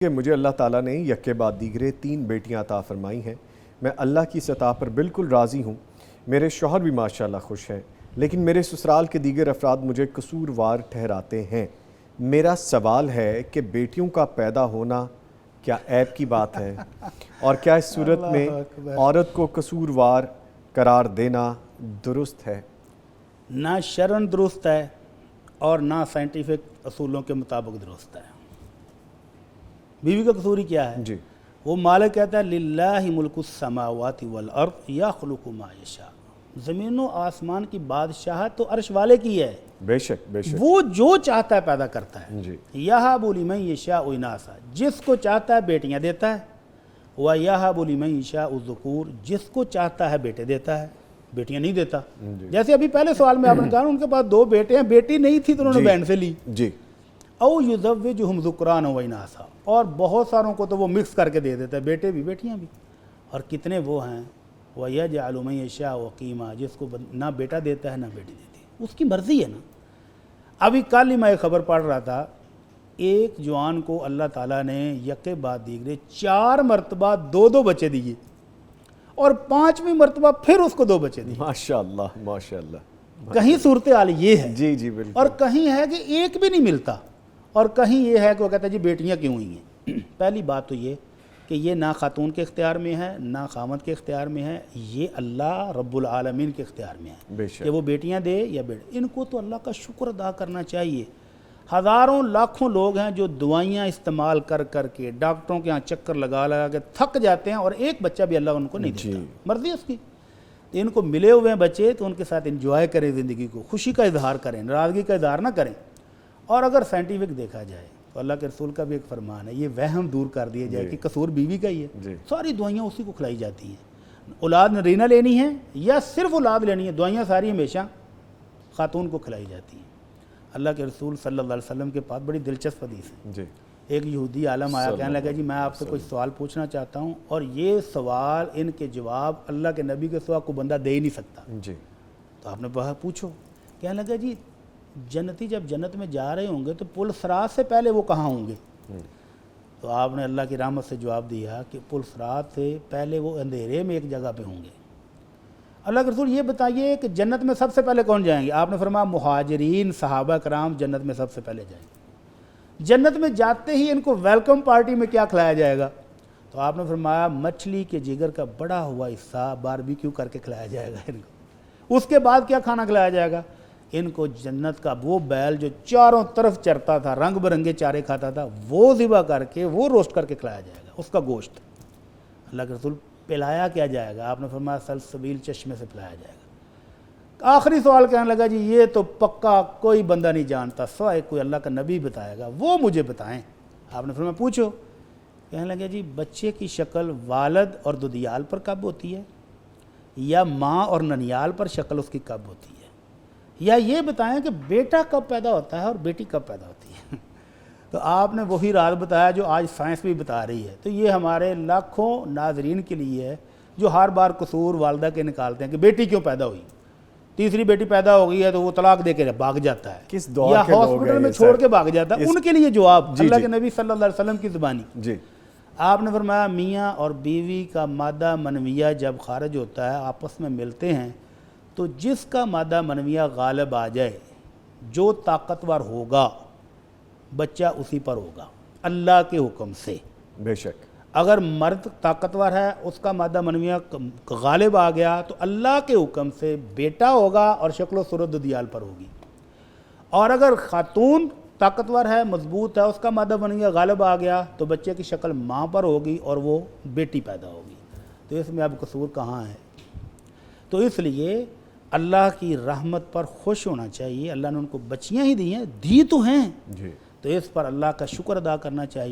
کہ مجھے اللہ تعالیٰ نے یکے بعد دیگرے 3 بیٹیاں عطا فرمائی ہیں۔ میں اللہ کی سطح پر بالکل راضی ہوں۔ میرے شوہر بھی ماشاءاللہ خوش ہیں، لیکن میرے سسرال کے دیگر افراد مجھے قصوروار ٹھہراتے ہیں۔ میرا سوال ہے کہ بیٹیوں کا پیدا ہونا کیا عیب کی بات ہے، اور کیا اس صورت میں عورت کو قصوروار قرار دینا درست ہے؟ نہ شرعاً درست ہے اور نہ سائنٹیفک اصولوں کے مطابق درست ہے۔ بیوی کا قصور ہی کیا ہے؟ جی، وہ مالک کہتا ہے للہ ملک السماوات والارض یخلق ما یشاء، زمین و آسمان کی بادشاہت تو عرش والے کی ہے، بے شک بے شک، وہ جو چاہتا ہے پیدا کرتا ہے۔ جی، یہب لمن یشاء اناسا، جس کو چاہتا ہے بیٹیاں دیتا ہے، ویہب لمن یشاء الذکور، جس کو چاہتا ہے بیٹے دیتا ہے، بیٹیاں نہیں دیتا۔ جیسے ابھی پہلے سوال میں آپ نے کہا ان کے پاس 2 بیٹے ہیں، بیٹی نہیں تھی تو انہوں نے بہن سے لی۔ جی، او یزوجہم ذکرانا و اناسا، اور بہت ساروں کو تو وہ مکس کر کے دے دیتا ہے، بیٹے بھی بیٹیاں بھی۔ اور کتنے وہ ہیں وَيَجْعَلُ مَن يَشَاءُ عَقِيمًا، جس کو نہ بیٹا دیتا ہے نہ بیٹی دیتی ہے، اس کی مرضی ہے نا۔ ابھی کل ہی میں ایک خبر پڑھ رہا تھا، ایک جوان کو اللہ تعالیٰ نے یکے بعد دیگرے 4 مرتبہ 2 بچے دیے، اور 5ویں مرتبہ پھر اس کو 2 بچے دیے۔ ماشاءاللہ ماشاءاللہ۔ کہیں صورتحال یہ ہے، جی جی بالکل، اور کہیں ہے کہ ایک بھی نہیں ملتا، اور کہیں یہ ہے کہ وہ کہتا ہے جی بیٹیاں کیوں ہوئی ہیں۔ پہلی بات تو یہ کہ یہ نہ خاتون کے اختیار میں ہے نہ خامد کے اختیار میں ہے، یہ اللہ رب العالمین کے اختیار میں ہے بے شک، کہ وہ بیٹیاں دے یا بیٹے۔ ان کو تو اللہ کا شکر ادا کرنا چاہیے۔ ہزاروں لاکھوں لوگ ہیں جو دوائیاں استعمال کر کر کے ڈاکٹروں کے ہاں چکر لگا لگا کے تھک جاتے ہیں، اور ایک بچہ بھی اللہ ان کو نہیں دیتا، مرضی اس کی۔ تو ان کو ملے ہوئے ہیں بچے تو ان کے ساتھ انجوائے کریں، زندگی کو خوشی کا اظہار کریں، ناراضگی کا اظہار نہ کریں۔ اور اگر سائنٹیفک دیکھا جائے تو اللہ کے رسول کا بھی ایک فرمان ہے، یہ وہم دور کر دیا جائے کہ قصور بیوی کا ہی ہے، ساری دوائیاں اسی کو کھلائی جاتی ہیں۔ اولاد نرینہ لینی ہے یا صرف اولاد لینی ہے، دوائیاں ساری ہمیشہ خاتون کو کھلائی جاتی ہیں۔ اللہ کے رسول صلی اللہ علیہ وسلم کے پاس بڑی دلچسپ حدیث ہے۔ جی، ایک یہودی عالم آیا، کہنے لگا جی میں آپ سے کوئی سوال پوچھنا چاہتا ہوں، اور یہ سوال ان کے جواب اللہ کے نبی کے سوا کوئی بندہ دے ہی نہیں سکتا۔ جی، تو آپ نے کہا پوچھو۔ کہنے لگا جی جنتی جب جنت میں جا رہے ہوں گے تو پل صراط سے پہلے وہ کہاں ہوں گے؟ تو آپ نے اللہ کی رحمت سے جواب دیا کہ پل صراط سے پہلے وہ اندھیرے میں ایک جگہ پہ ہوں گے۔ اللہ کے رسول یہ بتائیے کہ جنت میں سب سے پہلے کون جائیں گے؟ آپ نے فرمایا مہاجرین صحابہ کرام جنت میں سب سے پہلے جائیں گے۔ جنت میں جاتے ہی ان کو ویلکم پارٹی میں کیا کھلایا جائے گا؟ تو آپ نے فرمایا مچھلی کے جگر کا بڑا ہوا حصہ باربیکیو کر کے کھلایا جائے گا ان کو۔ اس کے بعد کیا کھانا کھلایا جائے گا؟ ان کو جنت کا وہ بیل جو چاروں طرف چرتا تھا، رنگ برنگے چارے کھاتا تھا، وہ ذبح کر کے وہ روسٹ کر کے کھلایا جائے گا، اس کا گوشت۔ اللہ کے رسول پلایا کیا جائے گا؟ آپ نے فرمایا سلسبیل چشمے سے پلایا جائے گا۔ آخری سوال کہنے لگا جی یہ تو پکا کوئی بندہ نہیں جانتا سوائے کوئی اللہ کا نبی بتائے گا، وہ مجھے بتائیں۔ آپ نے فرمایا پوچھو۔ کہنے لگا جی بچے کی شکل والد اور دودیال پر کب ہوتی ہے، یا ماں اور ننیال پر شکل اس کی کب ہوتی ہے، یا یہ بتائیں کہ بیٹا کب پیدا ہوتا ہے اور بیٹی کب پیدا ہوتی ہے؟ تو آپ نے وہی راز بتایا جو آج سائنس بھی بتا رہی ہے۔ تو یہ ہمارے لاکھوں ناظرین کے لیے ہے جو ہر بار قصور والدہ کے نکالتے ہیں کہ بیٹی کیوں پیدا ہوئی، تیسری بیٹی پیدا ہو گئی ہے تو وہ طلاق دے کے بھاگ جاتا ہے، کس دور یا کے لوگ ہاسپٹل ہیں میں یہ چھوڑ سر؟ کے بھاگ جاتا ہے۔ ان کے لیے جواب جی اللہ جی کے نبی صلی اللہ علیہ وسلم کی زبانی۔ جی، آپ نے فرمایا میاں اور بیوی کا مادہ منویہ جب خارج ہوتا ہے، آپس میں ملتے ہیں، تو جس کا مادہ منویہ غالب آ جائے، جو طاقتور ہوگا بچہ اسی پر ہوگا اللہ کے حکم سے۔ بے شک، اگر مرد طاقتور ہے، اس کا مادہ منویہ غالب آ گیا تو اللہ کے حکم سے بیٹا ہوگا اور شکل و صورت دودیال پر ہوگی۔ اور اگر خاتون طاقتور ہے، مضبوط ہے، اس کا مادہ منویہ غالب آ گیا تو بچے کی شکل ماں پر ہوگی اور وہ بیٹی پیدا ہوگی۔ تو اس میں اب قصور کہاں ہے؟ تو اس لیے اللہ کی رحمت پر خوش ہونا چاہیے۔ اللہ نے ان کو بچیاں ہی دی ہیں، دی تو ہیں، جی، تو اس پر اللہ کا شکر ادا کرنا چاہیے۔